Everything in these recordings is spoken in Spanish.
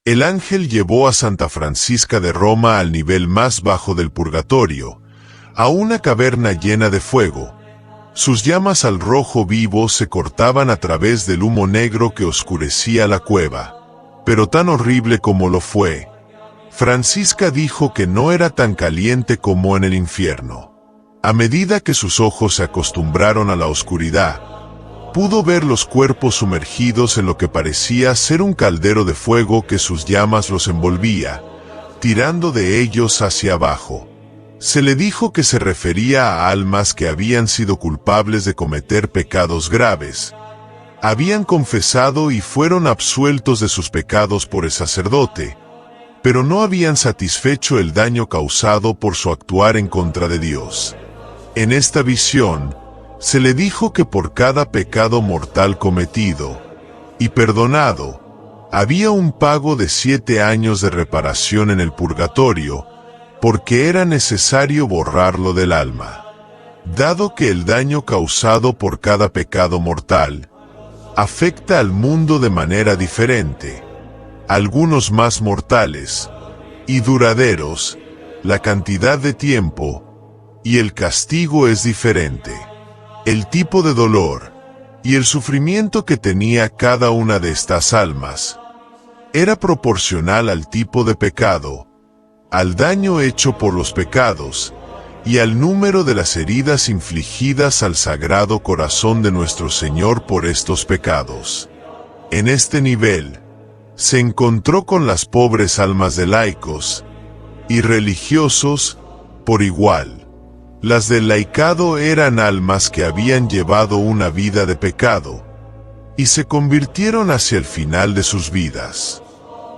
El ángel llevó a Santa Francisca de Roma al nivel más bajo del purgatorio, a una caverna llena de fuego. Sus llamas al rojo vivo se cortaban a través del humo negro que oscurecía la cueva. Pero tan horrible como lo fue, Francisca dijo que no era tan caliente como en el infierno. A medida que sus ojos se acostumbraron a la oscuridad, pudo ver los cuerpos sumergidos en lo que parecía ser un caldero de fuego que sus llamas los envolvía, tirando de ellos hacia abajo. Se le dijo que se refería a almas que habían sido culpables de cometer pecados graves. Habían confesado y fueron absueltos de sus pecados por el sacerdote, pero no habían satisfecho el daño causado por su actuar en contra de Dios. En esta visión, se le dijo que por cada pecado mortal cometido y perdonado, había un pago de 7 años de reparación en el purgatorio, porque era necesario borrarlo del alma. Dado que el daño causado por cada pecado mortal afecta al mundo de manera diferente, algunos más mortales y duraderos, la cantidad de tiempo y el castigo es diferente. El tipo de dolor y el sufrimiento que tenía cada una de estas almas era proporcional al tipo de pecado, al daño hecho por los pecados y al número de las heridas infligidas al Sagrado Corazón de nuestro Señor por estos pecados. En este nivel, se encontró con las pobres almas de laicos y religiosos por igual. Las del laicado eran almas que habían llevado una vida de pecado y se convirtieron hacia el final de sus vidas.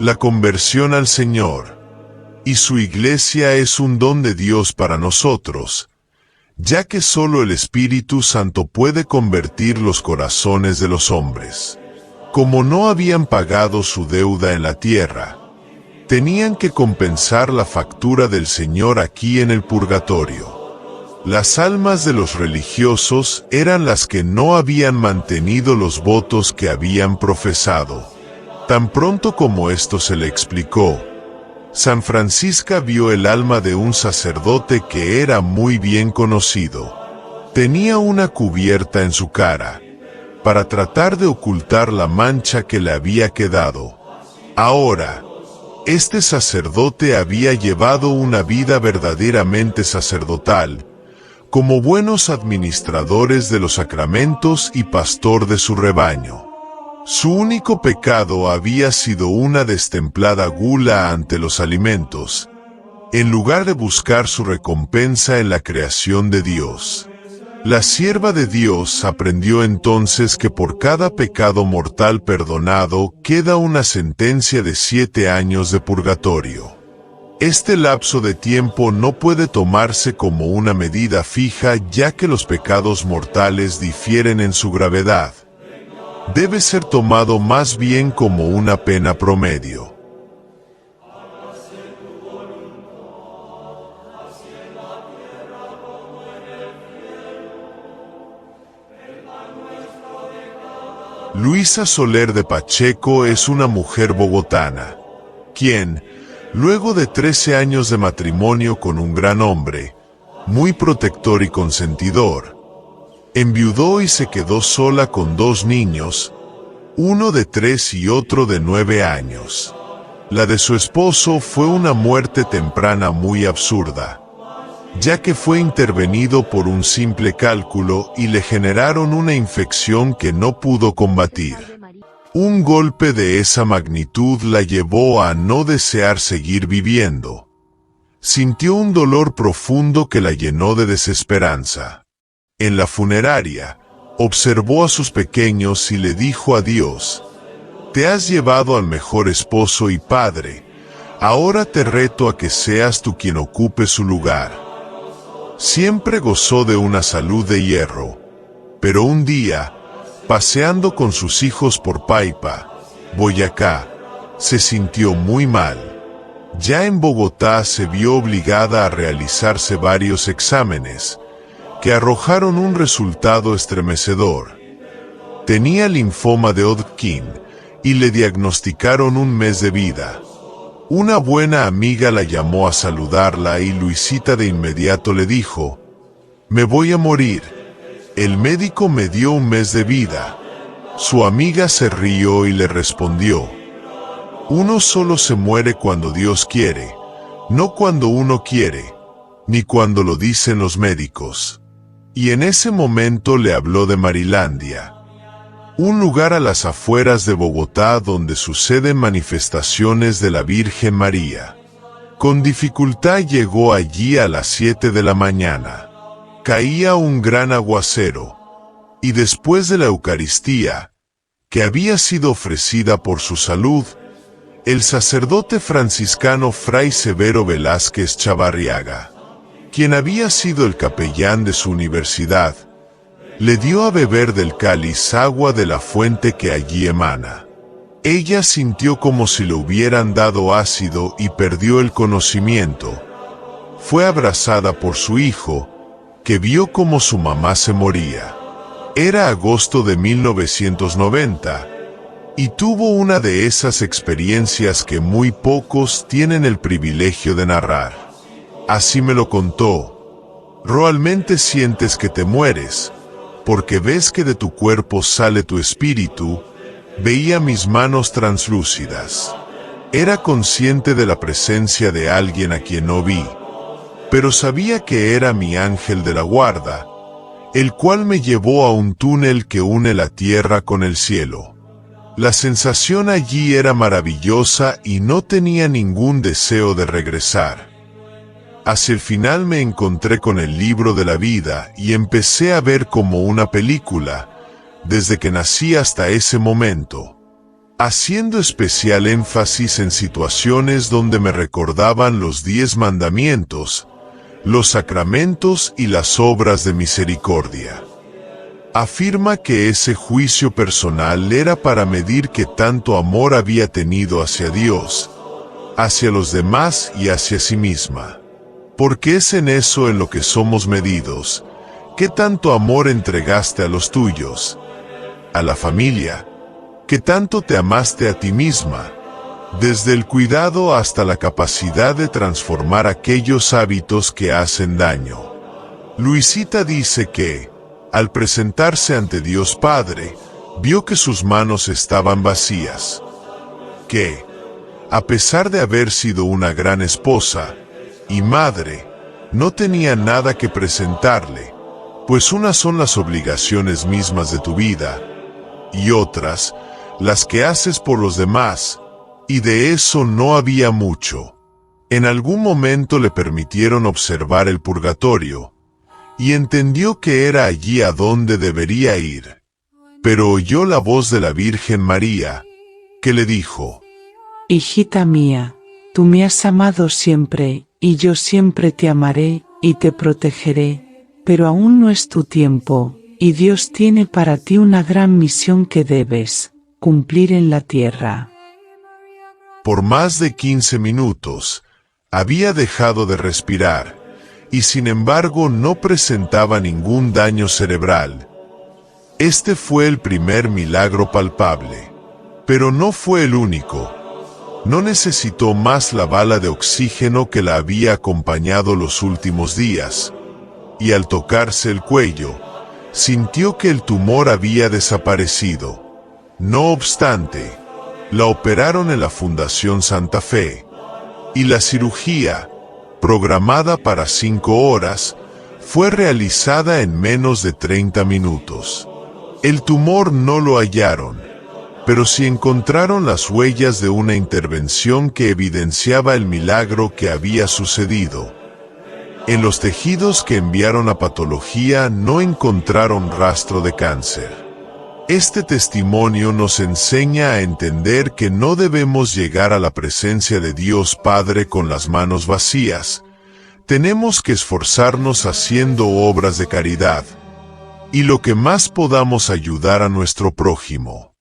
La conversión al Señor y su Iglesia es un don de Dios para nosotros, ya que solo el Espíritu Santo puede convertir los corazones de los hombres. Como no habían pagado su deuda en la tierra, tenían que compensar la factura del Señor aquí en el purgatorio. Las almas de los religiosos eran las que no habían mantenido los votos que habían profesado. Tan pronto como esto se le explicó, San Francisca vio el alma de un sacerdote que era muy bien conocido. Tenía una cubierta en su cara, para tratar de ocultar la mancha que le había quedado. Ahora, este sacerdote había llevado una vida verdaderamente sacerdotal, como buenos administradores de los sacramentos y pastor de su rebaño. Su único pecado había sido una destemplada gula ante los alimentos, en lugar de buscar su recompensa en la creación de Dios. La sierva de Dios aprendió entonces que por cada pecado mortal perdonado queda una sentencia de 7 años de purgatorio. Este lapso de tiempo no puede tomarse como una medida fija, ya que los pecados mortales difieren en su gravedad. Debe ser tomado más bien como una pena promedio. Luisa Soler de Pacheco es una mujer bogotana, quien, luego de 13 años de matrimonio con un gran hombre, muy protector y consentidor, enviudó y se quedó sola con 2 niños, uno de 3 y otro de 9 años. La de su esposo fue una muerte temprana muy absurda, ya que fue intervenido por un simple cálculo y le generaron una infección que no pudo combatir. Un golpe de esa magnitud la llevó a no desear seguir viviendo. Sintió un dolor profundo que la llenó de desesperanza. En la funeraria, observó a sus pequeños y le dijo a Dios: «Te has llevado al mejor esposo y padre, ahora te reto a que seas tú quien ocupe su lugar». Siempre gozó de una salud de hierro, pero un día, paseando con sus hijos por Paipa, Boyacá, se sintió muy mal. Ya en Bogotá se vio obligada a realizarse varios exámenes, que arrojaron un resultado estremecedor. Tenía linfoma de Hodgkin y le diagnosticaron un mes de vida. Una buena amiga la llamó a saludarla y Luisita de inmediato le dijo: «Me voy a morir. El médico me dio un mes de vida». Su amiga se rió y le respondió: «Uno solo se muere cuando Dios quiere, no cuando uno quiere, ni cuando lo dicen los médicos». Y en ese momento le habló de Marilandia, un lugar a las afueras de Bogotá donde suceden manifestaciones de la Virgen María. Con dificultad llegó allí a las 7 de la mañana. Caía un gran aguacero, y después de la Eucaristía, que había sido ofrecida por su salud, el sacerdote franciscano Fray Severo Velázquez Chavarriaga, quien había sido el capellán de su universidad, le dio a beber del cáliz agua de la fuente que allí emana. Ella sintió como si le hubieran dado ácido y perdió el conocimiento. Fue abrazada por su hijo, que vio como su mamá se moría. Era agosto de 1990, y tuvo una de esas experiencias que muy pocos tienen el privilegio de narrar. Así me lo contó: «Realmente sientes que te mueres, porque ves que de tu cuerpo sale tu espíritu». Veía mis manos translúcidas. Era consciente de la presencia de alguien a quien no vi, pero sabía que era mi ángel de la guarda, el cual me llevó a un túnel que une la tierra con el cielo. La sensación allí era maravillosa y no tenía ningún deseo de regresar. Hacia el final me encontré con el libro de la vida y empecé a ver como una película, desde que nací hasta ese momento, haciendo especial énfasis en situaciones donde me recordaban los 10 mandamientos, los sacramentos y las obras de misericordia. Afirma que ese juicio personal era para medir qué tanto amor había tenido hacia Dios, hacia los demás y hacia sí misma. Porque es en eso en lo que somos medidos. ¿Qué tanto amor entregaste a los tuyos? A la familia. ¿Qué tanto te amaste a ti misma? Desde el cuidado hasta la capacidad de transformar aquellos hábitos que hacen daño. Luisita dice que, al presentarse ante Dios Padre, vio que sus manos estaban vacías. Que, a pesar de haber sido una gran esposa y madre, no tenía nada que presentarle, pues unas son las obligaciones mismas de tu vida, y otras, las que haces por los demás, y de eso no había mucho. En algún momento le permitieron observar el purgatorio, y entendió que era allí a donde debería ir. Pero oyó la voz de la Virgen María, que le dijo: «Hijita mía, tú me has amado siempre, y yo siempre te amaré y te protegeré, pero aún no es tu tiempo, y Dios tiene para ti una gran misión que debes cumplir en la tierra». Por más de 15 minutos, había dejado de respirar, y sin embargo no presentaba ningún daño cerebral. Este fue el primer milagro palpable, pero no fue el único. No necesitó más la bala de oxígeno que la había acompañado los últimos días, y al tocarse el cuello, sintió que el tumor había desaparecido. No obstante, la operaron en la Fundación Santa Fe, y la cirugía, programada para 5 horas, fue realizada en menos de 30 minutos. El tumor no lo hallaron, pero sí encontraron las huellas de una intervención que evidenciaba el milagro que había sucedido. En los tejidos que enviaron a patología no encontraron rastro de cáncer. Este testimonio nos enseña a entender que no debemos llegar a la presencia de Dios Padre con las manos vacías. Tenemos que esforzarnos haciendo obras de caridad, y lo que más podamos ayudar a nuestro prójimo.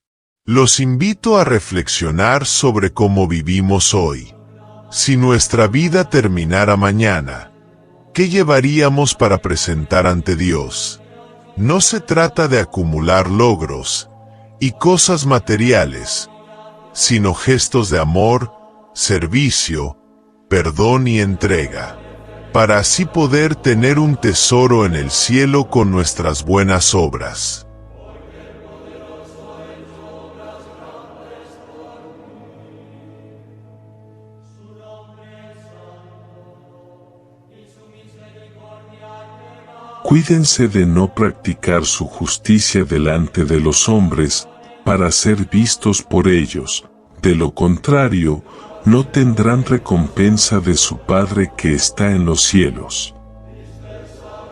Los invito a reflexionar sobre cómo vivimos hoy. Si nuestra vida terminara mañana, ¿qué llevaríamos para presentar ante Dios? No se trata de acumular logros y cosas materiales, sino gestos de amor, servicio, perdón y entrega, para así poder tener un tesoro en el cielo con nuestras buenas obras. Cuídense de no practicar su justicia delante de los hombres, para ser vistos por ellos, de lo contrario, no tendrán recompensa de su Padre que está en los cielos.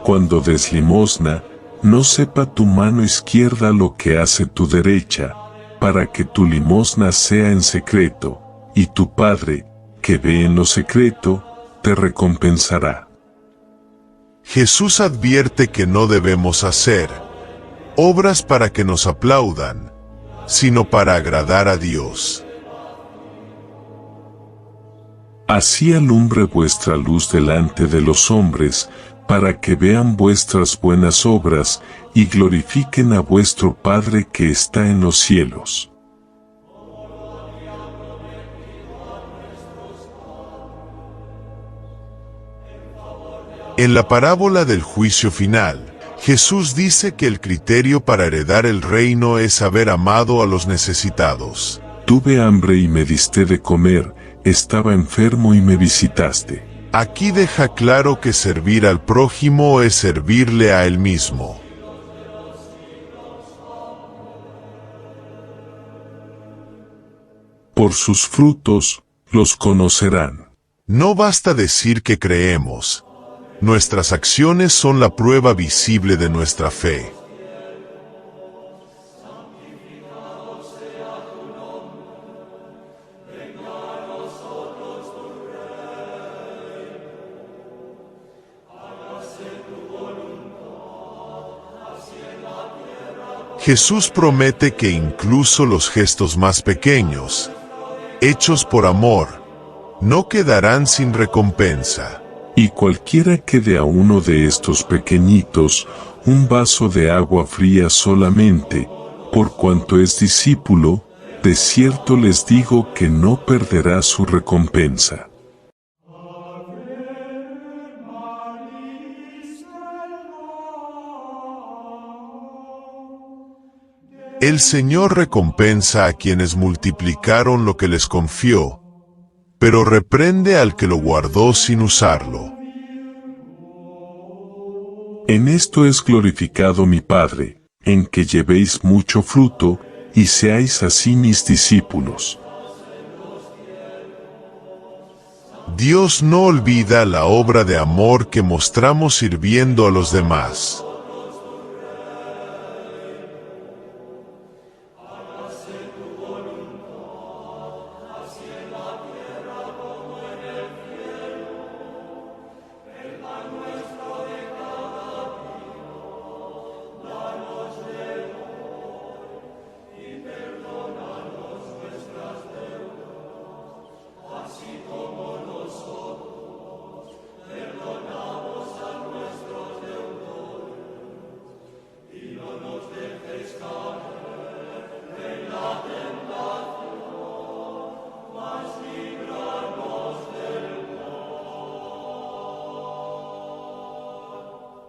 Cuando des limosna, no sepa tu mano izquierda lo que hace tu derecha, para que tu limosna sea en secreto, y tu Padre, que ve en lo secreto, te recompensará. Jesús advierte que no debemos hacer obras para que nos aplaudan, sino para agradar a Dios. Así alumbre vuestra luz delante de los hombres, para que vean vuestras buenas obras, y glorifiquen a vuestro Padre que está en los cielos. En la parábola del juicio final, Jesús dice que el criterio para heredar el reino es haber amado a los necesitados. Tuve hambre y me diste de comer, estaba enfermo y me visitaste. Aquí deja claro que servir al prójimo es servirle a él mismo. Por sus frutos los conocerán. No basta decir que creemos. Nuestras acciones son la prueba visible de nuestra fe. Jesús promete que incluso los gestos más pequeños, hechos por amor, no quedarán sin recompensa. Y cualquiera que dé a uno de estos pequeñitos un vaso de agua fría solamente, por cuanto es discípulo, de cierto les digo que no perderá su recompensa. El Señor recompensa a quienes multiplicaron lo que les confió, pero reprende al que lo guardó sin usarlo. En esto es glorificado mi Padre, en que llevéis mucho fruto, y seáis así mis discípulos. Dios no olvida la obra de amor que mostramos sirviendo a los demás.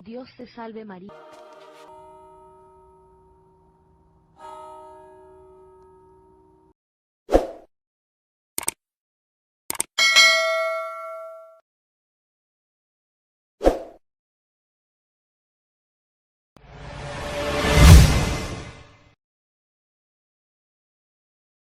Dios te salve María.